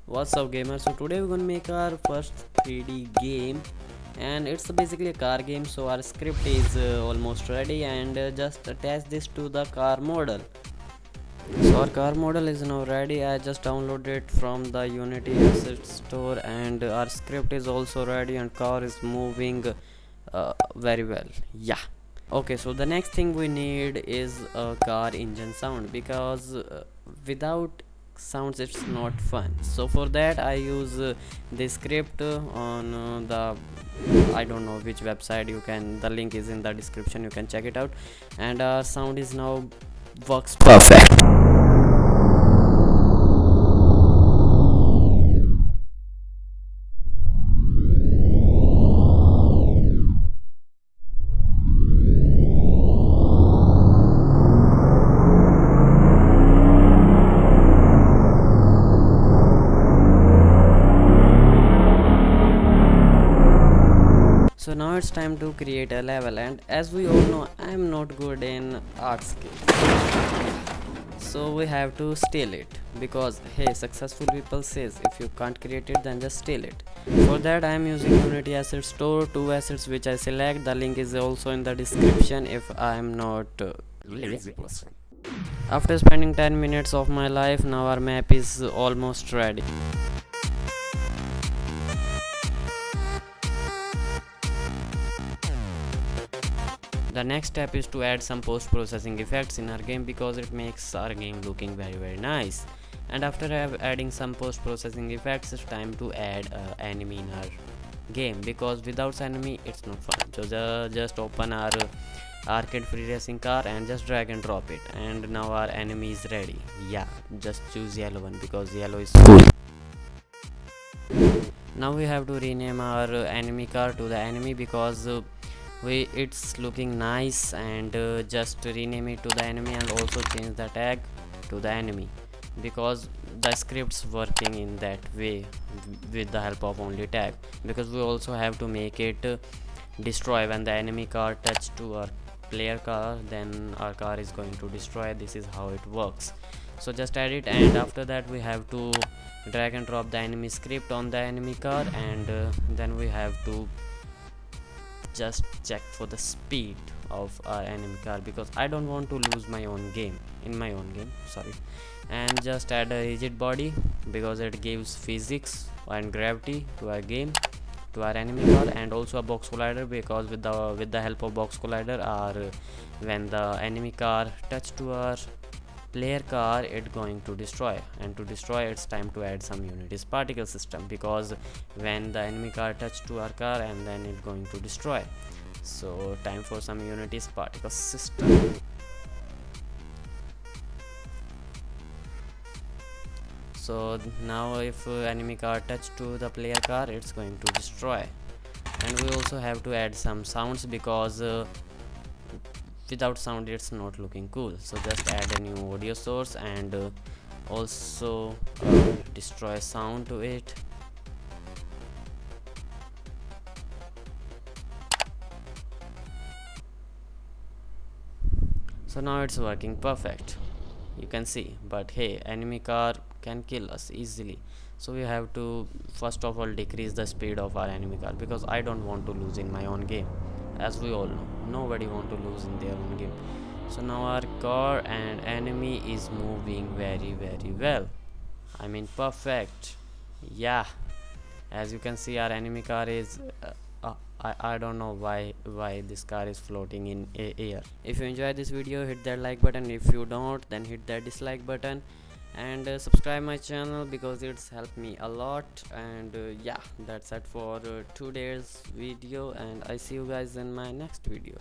What's up gamers? So today we're gonna make our first 3D game, and it's basically a car game. So our script is almost ready, and just attach this to the car model. So our car model is now ready. I just downloaded it from the Unity asset store, and our script is also ready, and car is moving very well. Yeah. Okay, so the next thing we need is a car engine sound, because without sounds it's not fun. So for that I use the script on the, I don't know which website. You can, the link is in the description, you can check it out. And our sound is now works perfect. So now it's time to create a level, and as we all know, I am not good in art skills, so we have to steal it, because hey, successful people says if you can't create it then just steal it. For that I am using Unity asset store, two assets which I select. The link is also in the description if I am not lazy person. After spending 10 minutes of my life, now our map is almost ready. The next step is to add some post-processing effects in our game, because it makes our game looking very nice. And after adding some post-processing effects, it's time to add enemy in our game, because without enemy it's not fun. So just open our arcade free racing car and just drag and drop it, and now our enemy is ready. Yeah, just choose yellow one because yellow is cool. Now we have to rename our enemy car to the enemy, because it's looking nice, and just rename it to the enemy, and also change the tag to the enemy, because the script's working in that way with the help of only tag. Because we also have to make it destroy. When the enemy car touch to our player car, then our car is going to destroy. This is how it works. So just add it, and after that we have to drag and drop the enemy script on the enemy car, and then we have to just check for the speed of our enemy car, because I don't want to lose my own game in my own game, sorry. And just add a rigid body, because it gives physics and gravity to our game, to our enemy car. And also a box collider, because with the help of box collider, or when the enemy car touch to our player car, it going to destroy. And to destroy, it's time to add some Unity's particle system, because when the enemy car touch to our car, and then it going to destroy. So time for some Unity's particle system. So now if enemy car touch to the player car, it's going to destroy. And we also have to add some sounds, because without sound it's not looking cool. So just add a new audio source, and also destroy sound to it. So now it's working perfect, you can see. But hey, enemy car can kill us easily, so we have to first of all decrease the speed of our enemy car, because I don't want to lose in my own game. As we all know, nobody want to lose in their own game. So now our car and enemy is moving very well, I mean perfect. Yeah, as you can see, our enemy car is I don't know why this car is floating in air. If you enjoy this video, hit that like button. If you don't, then hit that dislike button, and subscribe my channel, because it's helped me a lot. And yeah, that's it for today's video, and I see you guys in my next video.